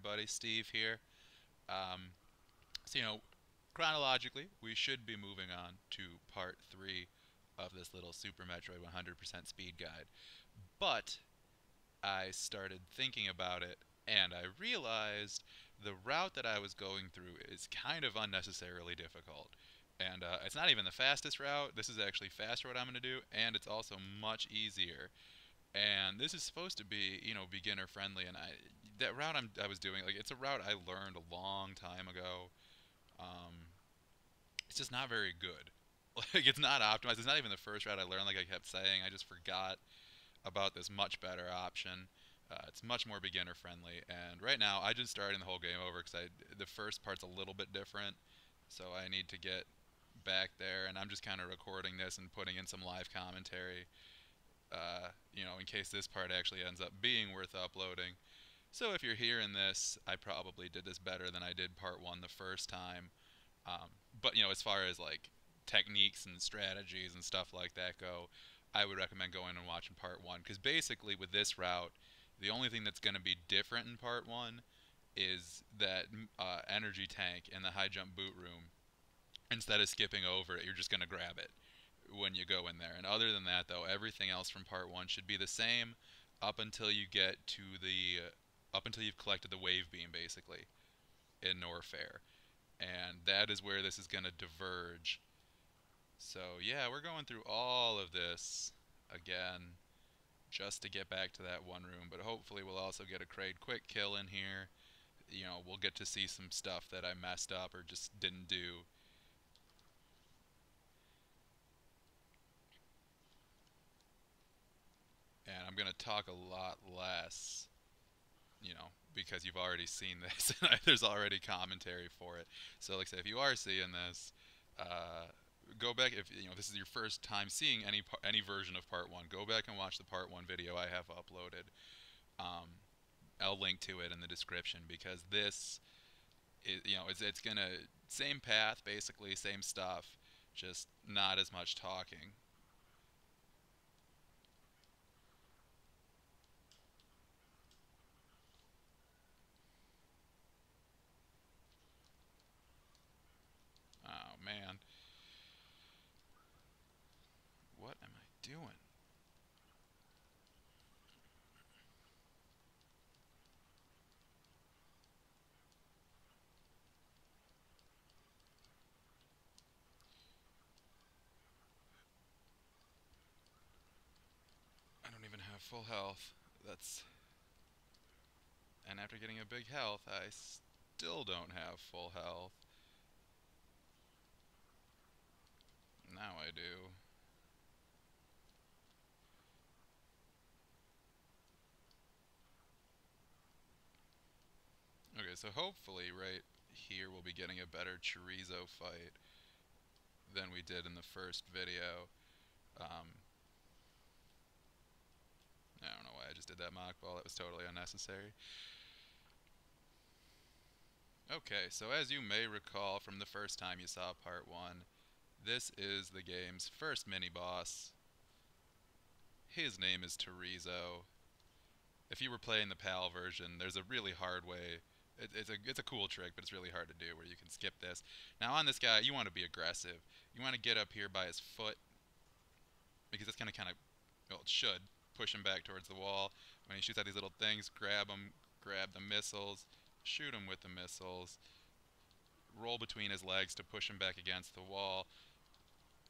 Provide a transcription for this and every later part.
everybody. Steve here. Um, so, chronologically, we should be moving on to part 3 of this little Super Metroid 100% speed guide. But I started thinking about it, and I realized the route that I was going through is kind of unnecessarily difficult. And it's not even the fastest route. This is actually faster what I'm going to do, and it's also much easier. And this is supposed to be, beginner friendly. And that route I was doing, like, it's a route I learned a long time ago. Um, it's just not very good. Like, it's not optimized. It's not even the first route I learned, like I kept saying. I just forgot about this much better option. It's much more beginner friendly. And right now, I just starting the whole game over because the first part's a little bit different. So I need to get back there, and I'm just kind of recording this and putting in some live commentary in case this part actually ends up being worth uploading. So if you're hearing this, I probably did this better than I did part 1 the first time. But, as far as like techniques and strategies and stuff like that go, I would recommend going and watching part 1. Because basically, with this route, the only thing that's going to be different in part 1 is that energy tank in the high jump boot room. Instead of skipping over it, you're just going to grab it when you go in there. And other than that, though, everything else from part 1 should be the same up until you get to up until you've collected the wave beam, basically, in Norfair. And that is where this is going to diverge. So yeah, we're going through all of this again just to get back to that one room. But hopefully we'll also get a Kraid quick kill in here. We'll get to see some stuff that I messed up or just didn't do. And I'm going to talk a lot less, because you've already seen this. There's already commentary for it. So, like I say, if you are seeing this, go back. If this is your first time seeing any version of Part 1, go back and watch the Part 1 video I have uploaded. I'll link to it in the description because this is, it's gonna same path basically, same stuff, just not as much talking. Oh man, what am I doing? I don't even have full health. That's And after getting a big health, I still don't have full health. Now I do. Okay, so hopefully right here we'll be getting a better chorizo fight than we did in the first video. I don't know why I just did that mock ball. That was totally unnecessary. Okay, so as you may recall from the first time you saw part 1, this is the game's first mini-boss. His name is Chorizo. If you were playing the PAL version, there's a really hard way. It's a cool trick, but it's really hard to do where you can skip this. Now on this guy, you want to be aggressive. You want to get up here by his foot because it's going to well, it should push him back towards the wall. When he shoots at these little things, grab him, grab the missiles, shoot him with the missiles, roll between his legs to push him back against the wall.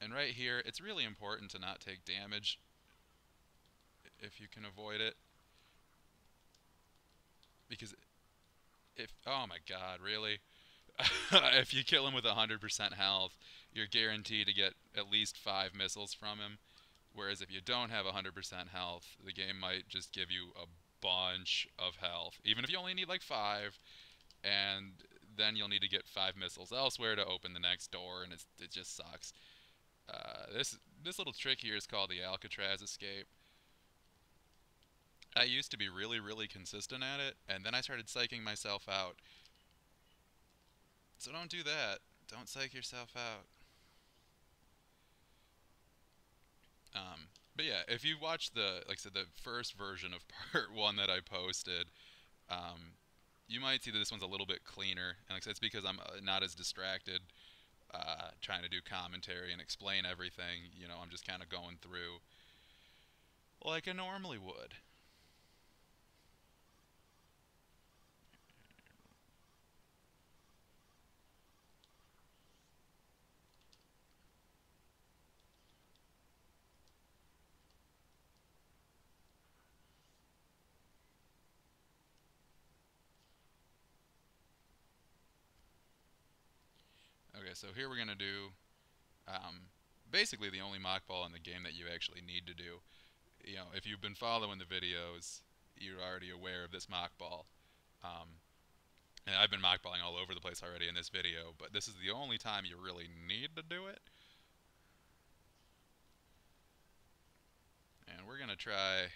And right here, it's really important to not take damage if you can avoid it. Because oh my god, really? If you kill him with 100% health, you're guaranteed to get at least 5 missiles from him. Whereas if you don't have 100% health, the game might just give you a bunch of health. Even if you only need like 5, and then you'll need to get 5 missiles elsewhere to open the next door, and it just sucks. This little trick here is called the Alcatraz escape. I used to be really, really consistent at it, and then I started psyching myself out. So don't do that. Don't psych yourself out. But yeah, if you watch like I said, the first version of part 1 that I posted, um, You might see that this one's a little bit cleaner, and like I said, it's because I'm not as distracted trying to do commentary and explain everything. You know, I'm just kind of going through like I normally would. Okay, so here we're gonna do basically the only mock ball in the game that you actually need to do. You know, if you've been following the videos, you're already aware of this mock ball. Um, and I've been mock balling all over the place already in this video, but this is the only time you really need to do it. And we're gonna try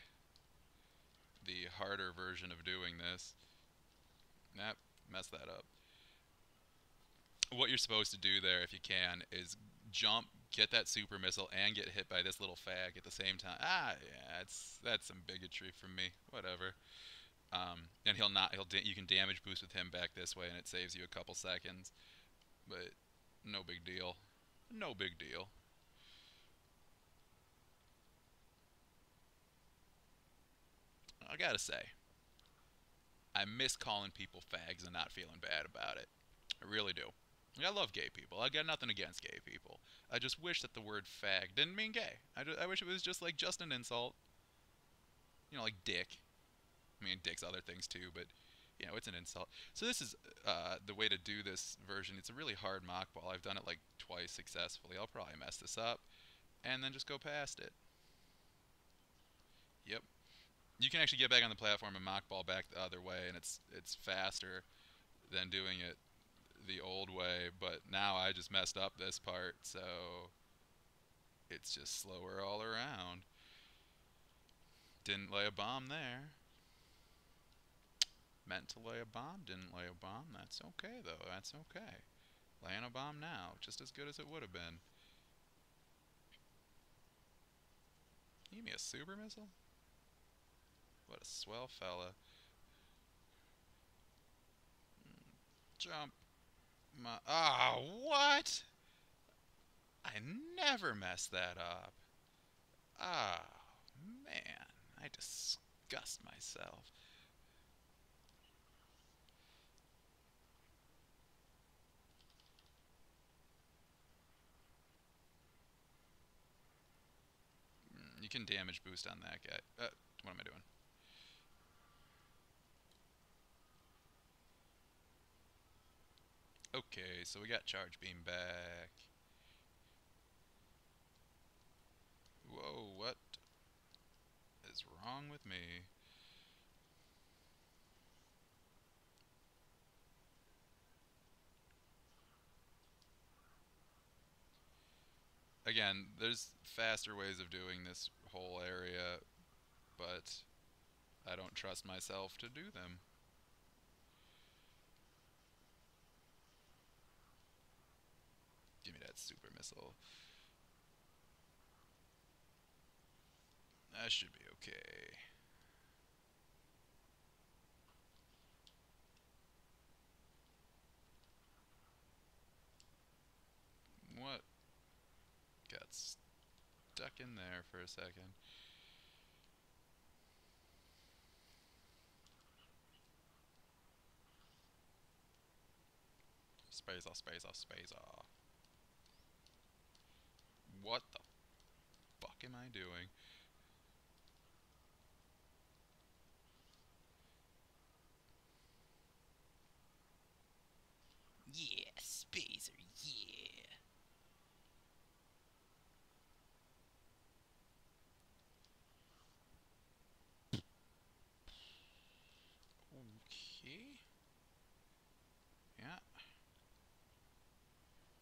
the harder version of doing this. Nah, messed that up. What you're supposed to do there, if you can, is jump, get that super missile, and get hit by this little fag at the same time. Ah, yeah, that's some bigotry from me. Whatever. And he'll not. You can damage boost with him back this way, and it saves you a couple seconds. But no big deal. No big deal. I gotta say, I miss calling people fags and not feeling bad about it. I really do. I love gay people. I got nothing against gay people. I just wish that the word fag didn't mean gay. I wish it was just like just an insult. You know, like dick. I mean, dick's other things too, but you know, it's an insult. So this is the way to do this version. It's a really hard mock ball. I've done it like twice successfully. I'll probably mess this up, and then just go past it. Yep. You can actually get back on the platform and mock ball back the other way, and it's faster than doing it the old way. But now I just messed up this part, so it's just slower all around. Didn't lay a bomb there. Meant to lay a bomb, didn't lay a bomb. That's okay, though. That's okay. Laying a bomb now, just as good as it would have been. Give me a super missile? What a swell fella. Jump. What? I never mess that up. Oh, man. I disgust myself. You can damage boost on that guy. What am I doing? Okay, so we got charge beam back. Whoa, what is wrong with me? Again, there's faster ways of doing this whole area, but I don't trust myself to do them. Give me that super missile. That should be okay. What? Got stuck in there for a second. Spacer, spacer, spacer. What the fuck am I doing? Yeah, spacer, yeah. Okay. Yeah.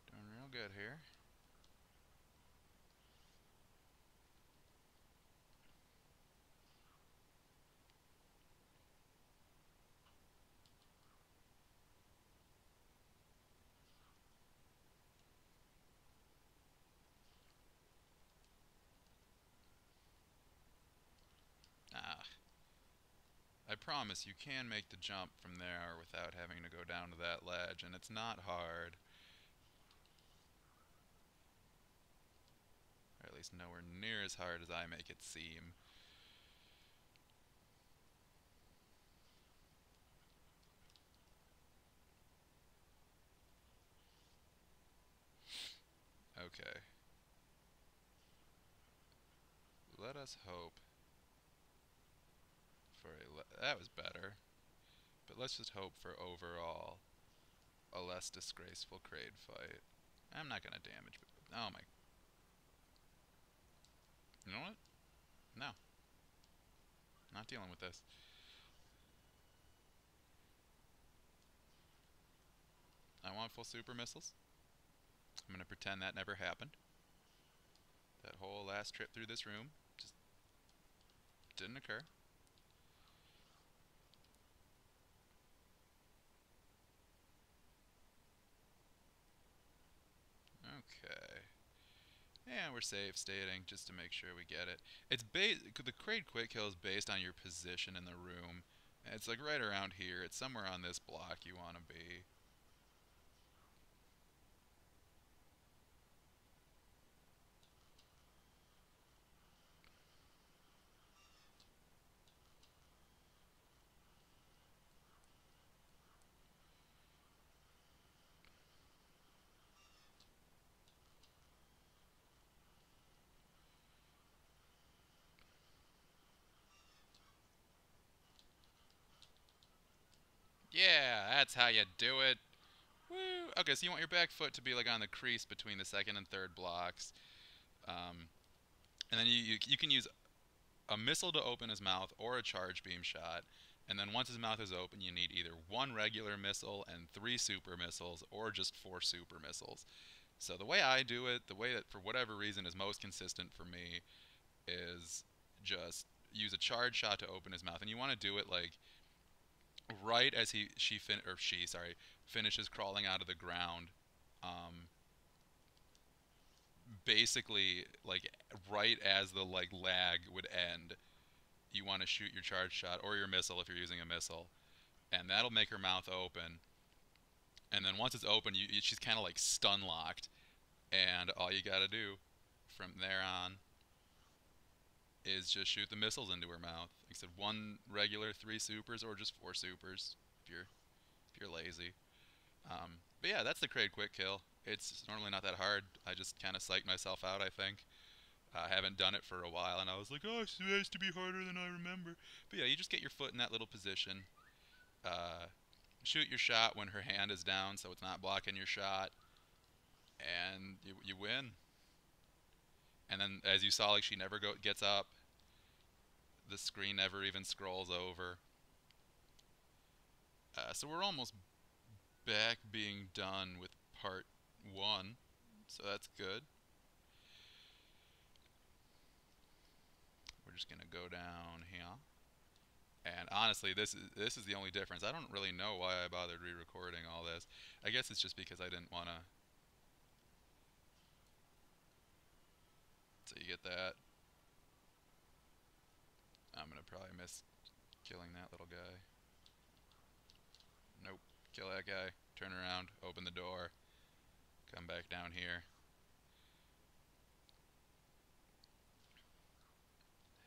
Doing real good here. promise you can make the jump from there without having to go down to that ledge, and it's not hard. Or at least nowhere near as hard as I make it seem. Okay. Let us hope for that was better. But let's just hope for overall a less disgraceful Kraid fight. I'm not gonna damage. Oh my. You know what? No. Not dealing with this. I want full super missiles. I'm gonna pretend that never happened. That whole last trip through this room just didn't occur. Okay. Yeah, we're safe stating just to make sure we get it. It's the Kraid quick kill is based on your position in the room. It's like right around here. It's somewhere on this block you want to be. Yeah, that's how you do it. Woo! Okay, so you want your back foot to be like on the crease between the second and third blocks. And then you can use a missile to open his mouth or a charge beam shot. And then once his mouth is open, you need either one regular missile and 3 super missiles, or just 4 super missiles. So the way I do it, the way that for whatever reason is most consistent for me, is just use a charge shot to open his mouth. And you want to do it like right as she finishes crawling out of the ground. Basically, like right as the like lag would end, you want to shoot your charge shot or your missile if you're using a missile, and that'll make her mouth open. And then once it's open, she's kind of like stun locked, and all you gotta do from there on is just shoot the missiles into her mouth. Like I said, 1 regular, 3 supers, or just 4 supers if you're lazy. But yeah, that's the Kraid quick kill. It's normally not that hard. I just kind of psyched myself out, I think. I haven't done it for a while, and I was like, oh, it's supposed to be harder than I remember. But yeah, you just get your foot in that little position. Shoot your shot when her hand is down, so it's not blocking your shot, and you win. And then, as you saw, like she never gets up. The screen never even scrolls over. So we're almost back being done with part 1, so that's good. We're just gonna go down here. And honestly, this is the only difference. I don't really know why I bothered re-recording all this. I guess it's just because I didn't want to. So you get that. I'm gonna probably miss killing that little guy. Nope. Kill that guy. Turn around. Open the door. Come back down here.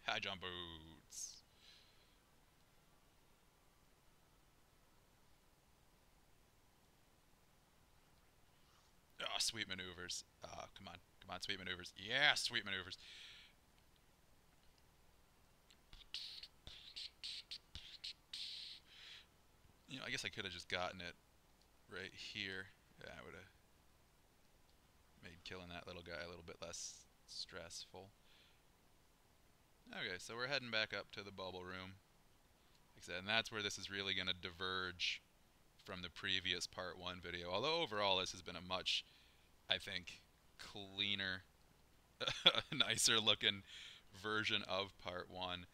High jump boots. Oh, sweet maneuvers. Oh, come on. Come on, sweet maneuvers. Yeah, sweet maneuvers. You know, I guess I could have just gotten it right here. Yeah, I would have made killing that little guy a little bit less stressful. Okay, so we're heading back up to the bubble room. Like I said, and that's where this is really going to diverge from the previous part 1 video. Although overall this has been a much, I think, cleaner, nicer looking version of part 1.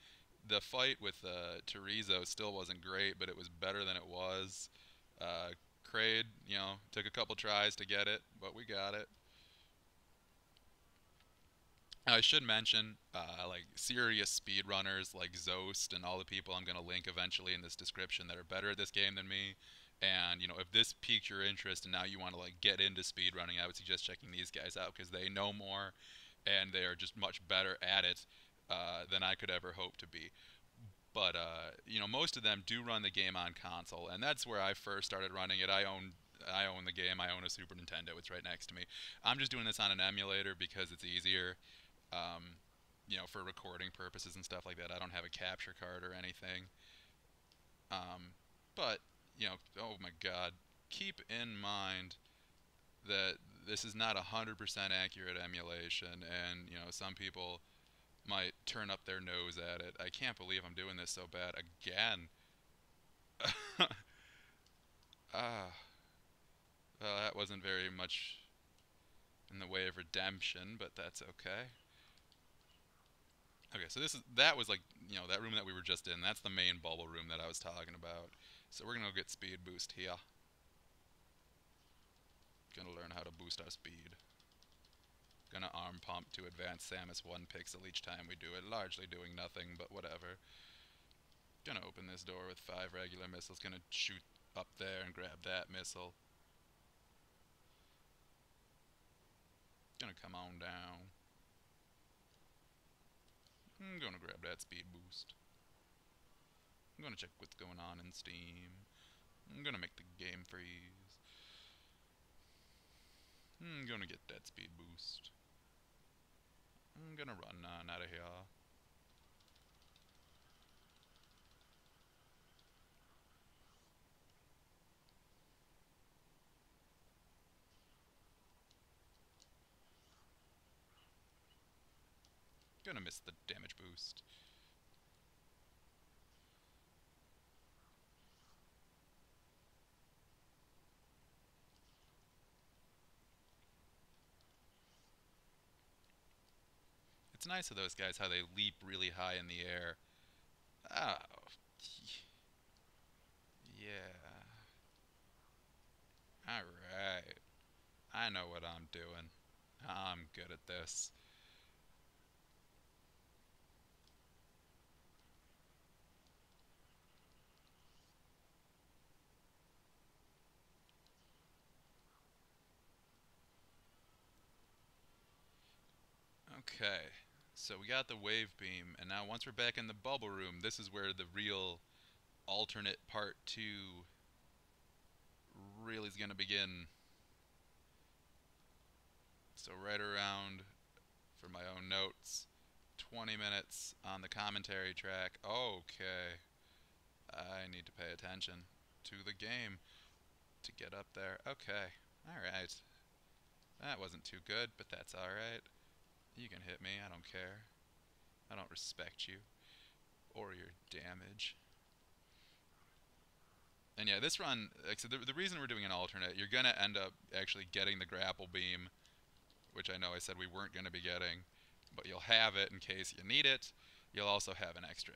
The fight with Terizo still wasn't great, but it was better than it was. Kraid, you know, took a couple tries to get it, but we got it. I should mention, like serious speedrunners like Zost and all the people I'm going to link eventually in this description that are better at this game than me. And if this piqued your interest and now you want to like get into speedrunning, I would suggest checking these guys out because they know more and they are just much better at it than I could ever hope to be. But most of them do run the game on console, and that's where I first started running it. I own the game. I own a Super Nintendo. It's right next to me. I'm just doing this on an emulator because it's easier, um, for recording purposes and stuff like that. I don't have a capture card or anything. Um, but oh my God, keep in mind that this is not 100% accurate emulation, and some people might turn up their nose at it. I can't believe I'm doing this so bad again. Ah, well, that wasn't very much in the way of redemption, but that's okay. Okay, so that was like that room that we were just in. That's the main bubble room that I was talking about. So we're gonna go get speed boost here. Gonna learn how to boost our speed. Gonna arm pump to advance Samus 1 pixel each time we do it, largely doing nothing, but whatever. Gonna open this door with 5 regular missiles. Gonna shoot up there and grab that missile. Gonna come on down. I'm gonna grab that speed boost. I'm gonna check what's going on in Steam. I'm gonna make the game freeze. I'm gonna get that speed boost. I'm gonna run on out of here. Gonna miss the damage boost. It's nice of those guys how they leap really high in the air. Oh, yeah. Alright. I know what I'm doing. I'm good at this. Okay. So we got the wave beam, and now once we're back in the bubble room, this is where the real alternate part 2 really is going to begin. So right around, for my own notes, 20 minutes on the commentary track. Okay. I need to pay attention to the game to get up there. Okay. Alright. That wasn't too good, but that's alright. You can hit me. I don't care. I don't respect you or your damage. And yeah, this run, like, so the reason we're doing an alternate, you're going to end up actually getting the grapple beam, which I know I said we weren't going to be getting, but you'll have it in case you need it. You'll also have an extra